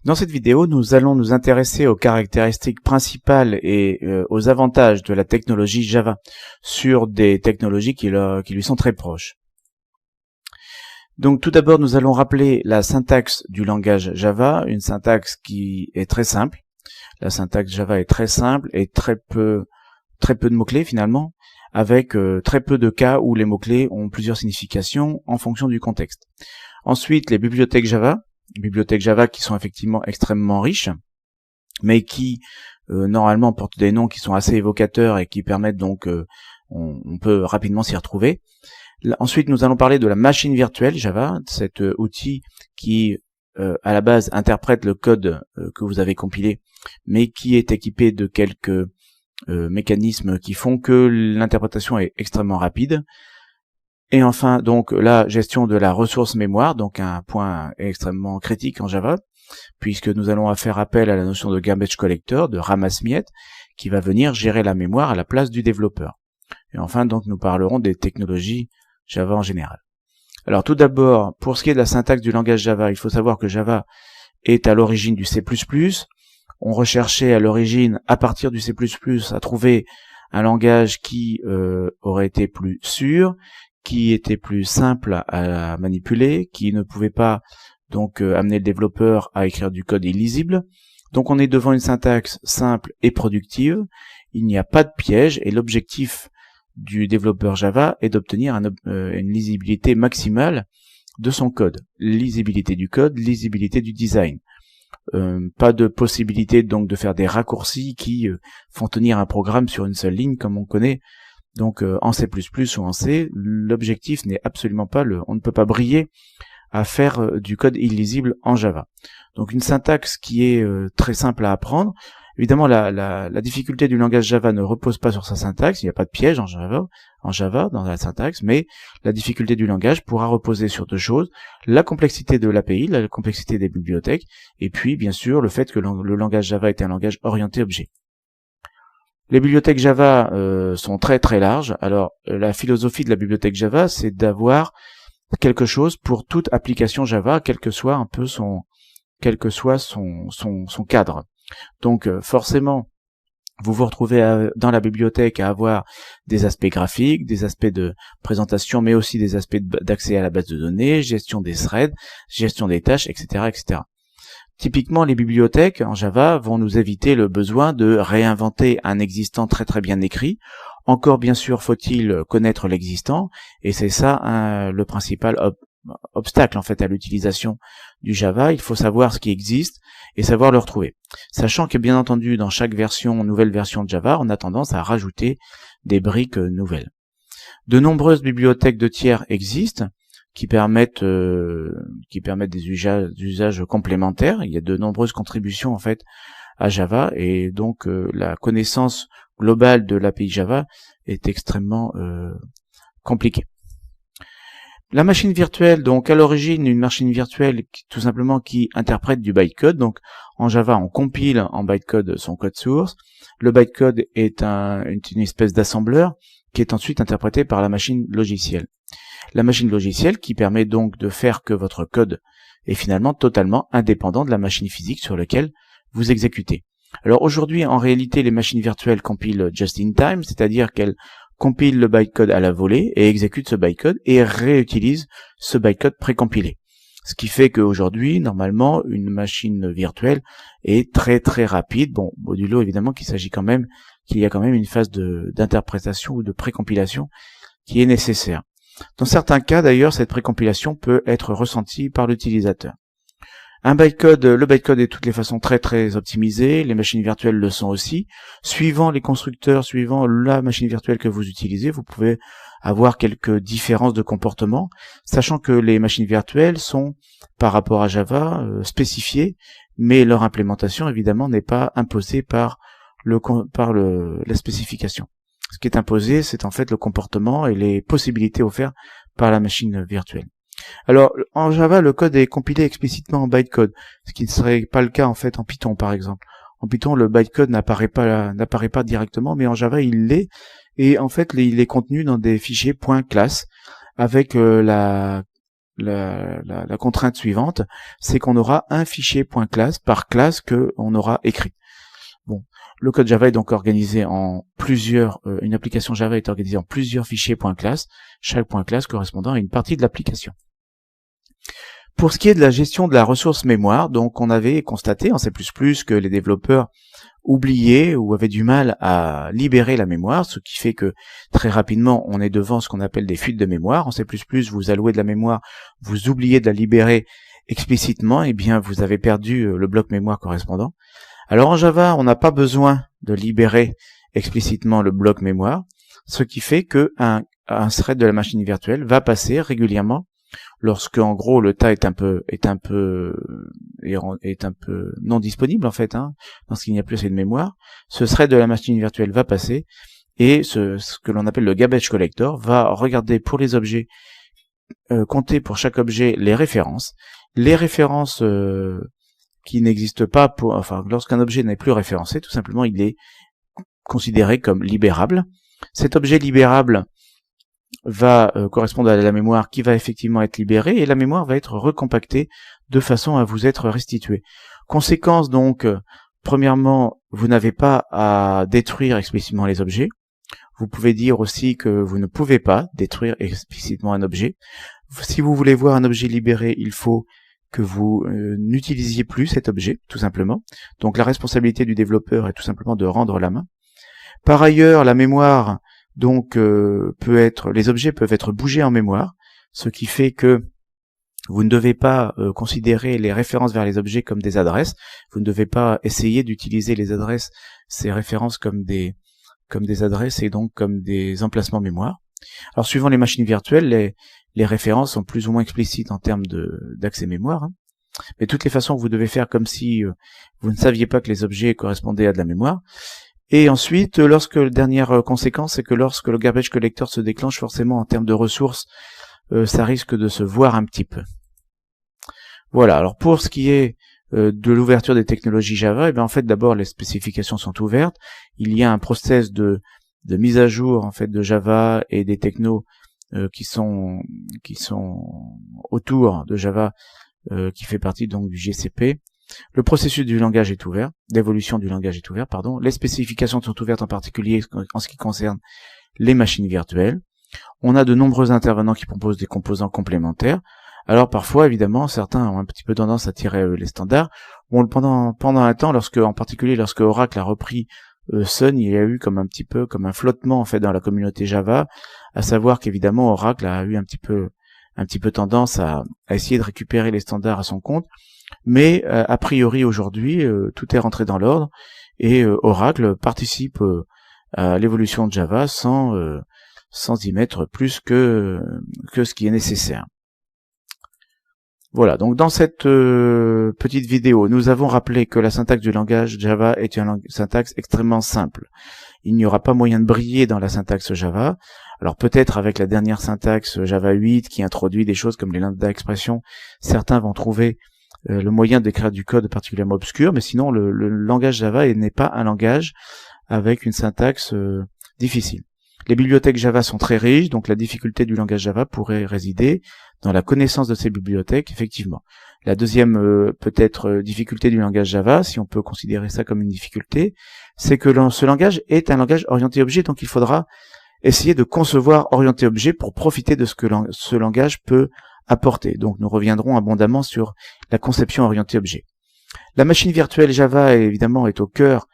Dans cette vidéo, nous allons nous intéresser aux caractéristiques principales et aux avantages de la technologie Java sur des technologies qui lui sont très proches. Donc tout d'abord, nous allons rappeler la syntaxe du langage Java, une syntaxe qui est très simple. La syntaxe Java est très simple et très peu de mots-clés finalement, avec très peu de cas où les mots-clés ont plusieurs significations en fonction du contexte. Ensuite, les bibliothèques Java qui sont effectivement extrêmement riches, mais qui normalement portent des noms qui sont assez évocateurs et qui permettent donc, on peut rapidement s'y retrouver. Ensuite, nous allons parler de la machine virtuelle Java, cet outil qui à la base interprète le code que vous avez compilé, mais qui est équipé de quelques mécanismes qui font que l'interprétation est extrêmement rapide. Et enfin, donc, la gestion de la ressource mémoire, donc un point extrêmement critique en Java, puisque nous allons faire appel à la notion de garbage collector, de ramasse-miettes, qui va venir gérer la mémoire à la place du développeur. Et enfin, donc, nous parlerons des technologies Java en général. Alors, tout d'abord, pour ce qui est de la syntaxe du langage Java, il faut savoir que Java est à l'origine du C++. On recherchait à l'origine, à partir du C++, à trouver un langage qui aurait été plus sûr, qui était plus simple à manipuler, qui ne pouvait pas donc amener le développeur à écrire du code illisible. Donc on est devant une syntaxe simple et productive, il n'y a pas de piège et l'objectif du développeur Java est d'obtenir une lisibilité maximale de son code. Lisibilité du code, lisibilité du design. Pas de possibilité donc de faire des raccourcis qui font tenir un programme sur une seule ligne comme on connaît donc en C++ ou en C. L'objectif n'est absolument pas on ne peut pas briller à faire du code illisible en Java. Donc une syntaxe qui est très simple à apprendre. Évidemment, la difficulté du langage Java ne repose pas sur sa syntaxe, il n'y a pas de piège en Java dans la syntaxe, mais la difficulté du langage pourra reposer sur deux choses: la complexité de l'API, la complexité des bibliothèques, et puis bien sûr le fait que le langage Java est un langage orienté objet. Les bibliothèques Java sont très très larges. Alors la philosophie de la bibliothèque Java, c'est d'avoir quelque chose pour toute application Java, quel que soit son cadre. Donc forcément, vous vous retrouvez dans la bibliothèque à avoir des aspects graphiques, des aspects de présentation, mais aussi des aspects d'accès à la base de données, gestion des threads, gestion des tâches, etc., etc. Typiquement, les bibliothèques en Java vont nous éviter le besoin de réinventer un existant très très bien écrit. Encore bien sûr, faut-il connaître l'existant, et c'est ça le principal obstacle en fait à l'utilisation du Java. Il faut savoir ce qui existe et savoir le retrouver. Sachant que bien entendu, dans chaque nouvelle version de Java, on a tendance à rajouter des briques nouvelles. De nombreuses bibliothèques de tiers existent qui permettent des usages complémentaires. Il y a de nombreuses contributions en fait à Java, et donc la connaissance globale de l'API Java est extrêmement compliquée. La machine virtuelle, donc à l'origine une machine virtuelle tout simplement qui interprète du bytecode. Donc en Java on compile en bytecode son code source. Le bytecode est une espèce d'assembleur qui est ensuite interprété par la machine logicielle. La machine logicielle qui permet donc de faire que votre code est finalement totalement indépendant de la machine physique sur laquelle vous exécutez. Alors aujourd'hui, en réalité, les machines virtuelles compilent just in time, c'est-à-dire qu'elles compilent le bytecode à la volée et exécutent ce bytecode et réutilisent ce bytecode précompilé. Ce qui fait qu'aujourd'hui, normalement, une machine virtuelle est très très rapide. Bon, modulo évidemment qu'il y a quand même une phase d'interprétation ou de précompilation qui est nécessaire. Dans certains cas, d'ailleurs, cette précompilation peut être ressentie par l'utilisateur. Le bytecode est de toutes les façons très très optimisé, les machines virtuelles le sont aussi. Suivant les constructeurs, suivant la machine virtuelle que vous utilisez, vous pouvez avoir quelques différences de comportement, sachant que les machines virtuelles sont, par rapport à Java, spécifiées, mais leur implémentation, évidemment, n'est pas imposée par la spécification. Ce qui est imposé, c'est en fait le comportement et les possibilités offertes par la machine virtuelle. Alors, en Java, le code est compilé explicitement en bytecode, ce qui ne serait pas le cas en fait en Python, par exemple. En Python, le bytecode n'apparaît pas directement, mais en Java, il l'est, et en fait, il est contenu dans des fichiers .class avec la la contrainte suivante, c'est qu'on aura un fichier .class par classe que on aura écrit. Bon, le code Java est donc organisé en plusieurs, une application Java est organisée en plusieurs fichiers .class, chaque .class correspondant à une partie de l'application. Pour ce qui est de la gestion de la ressource mémoire, donc on avait constaté en C++ que les développeurs oubliaient ou avaient du mal à libérer la mémoire, ce qui fait que très rapidement on est devant ce qu'on appelle des fuites de mémoire. En C++, vous allouez de la mémoire, vous oubliez de la libérer explicitement, et bien vous avez perdu le bloc mémoire correspondant. Alors en Java, on n'a pas besoin de libérer explicitement le bloc mémoire, ce qui fait que un thread de la machine virtuelle va passer régulièrement lorsque en gros le tas est un peu non disponible en fait, lorsqu'il n'y a plus assez de mémoire. Ce thread de la machine virtuelle va passer et ce que l'on appelle le garbage collector va regarder pour les objets, compter pour chaque objet les références qui n'existent pas lorsqu'un objet n'est plus référencé, tout simplement il est considéré comme libérable. Cet objet libérable va correspondre à la mémoire qui va effectivement être libérée, et la mémoire va être recompactée de façon à vous être restituée. Conséquence donc, premièrement, vous n'avez pas à détruire explicitement les objets. Vous pouvez dire aussi que vous ne pouvez pas détruire explicitement un objet. Si vous voulez voir un objet libéré, il faut que vous n'utilisiez plus cet objet, tout simplement. Donc la responsabilité du développeur est tout simplement de rendre la main. Par ailleurs, la mémoire donc les objets peuvent être bougés en mémoire, ce qui fait que vous ne devez pas considérer les références vers les objets comme des adresses. Vous ne devez pas essayer d'utiliser ces références comme des adresses et donc comme des emplacements mémoire. Alors suivant les machines virtuelles, les références sont plus ou moins explicites en termes d'accès mémoire. Mais de toutes les façons, vous devez faire comme si vous ne saviez pas que les objets correspondaient à de la mémoire. Et ensuite, dernière conséquence, c'est que lorsque le garbage collector se déclenche, forcément en termes de ressources, ça risque de se voir un petit peu. Voilà, alors pour ce qui est de l'ouverture des technologies Java, en fait d'abord les spécifications sont ouvertes, il y a un process de mise à jour en fait de Java et des technos qui sont autour de Java, qui fait partie donc du GCP. Le processus du langage est ouvert, d'évolution du langage est ouvert, pardon. Les spécifications sont ouvertes en particulier en ce qui concerne les machines virtuelles. On a de nombreux intervenants qui proposent des composants complémentaires. Alors parfois, évidemment, certains ont un petit peu tendance à tirer les standards. Bon, pendant un temps, en particulier lorsque Oracle a repris Sun, il y a eu comme un flottement en fait dans la communauté Java, à savoir qu'évidemment Oracle a eu un petit peu tendance à essayer de récupérer les standards à son compte. Mais a priori aujourd'hui, tout est rentré dans l'ordre et Oracle participe à l'évolution de Java sans y mettre plus que ce qui est nécessaire. Voilà, donc dans cette petite vidéo, nous avons rappelé que la syntaxe du langage Java est une syntaxe extrêmement simple. Il n'y aura pas moyen de briller dans la syntaxe Java. Alors peut-être avec la dernière syntaxe Java 8 qui introduit des choses comme les lambda expressions, certains vont trouver le moyen d'écrire du code particulièrement obscur, mais sinon le langage Java n'est pas un langage avec une syntaxe difficile. Les bibliothèques Java sont très riches, donc la difficulté du langage Java pourrait résider dans la connaissance de ces bibliothèques, effectivement. La deuxième peut-être difficulté du langage Java, si on peut considérer ça comme une difficulté, c'est que ce langage est un langage orienté objet, donc il faudra essayer de concevoir orienté objet pour profiter de ce que ce langage peut apporter. Donc nous reviendrons abondamment sur la conception orientée objet. La machine virtuelle Java évidemment est au cœur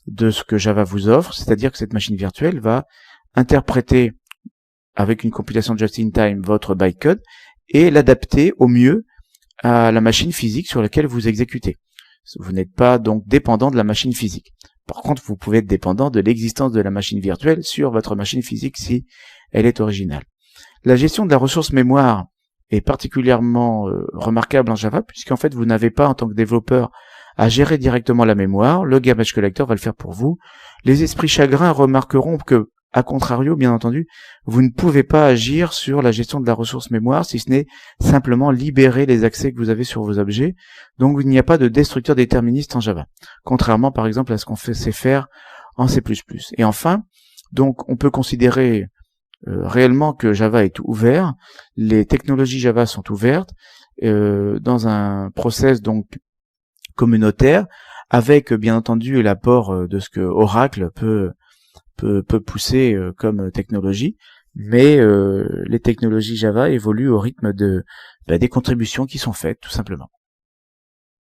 de ce que Java vous offre, c'est-à-dire que cette machine virtuelle va interpréter avec une compilation just-in-time votre bytecode et l'adapter au mieux à la machine physique sur laquelle vous exécutez. Vous n'êtes pas donc dépendant de la machine physique. Par contre, vous pouvez être dépendant de l'existence de la machine virtuelle sur votre machine physique si elle est originale. La gestion de la ressource mémoire est particulièrement remarquable en Java, puisqu'en fait vous n'avez pas en tant que développeur à gérer directement la mémoire, le garbage collector va le faire pour vous. Les esprits chagrins remarqueront que, a contrario, bien entendu, vous ne pouvez pas agir sur la gestion de la ressource mémoire, si ce n'est simplement libérer les accès que vous avez sur vos objets. Donc il n'y a pas de destructeur déterministe en Java, contrairement par exemple à ce qu'on sait faire en C++. Et enfin, donc on peut considérer réellement que Java est ouvert. Les technologies Java sont ouvertes dans un process donc communautaire, avec bien entendu l'apport de ce que Oracle peut pousser comme technologie, mais les technologies Java évoluent au rythme des contributions qui sont faites, tout simplement.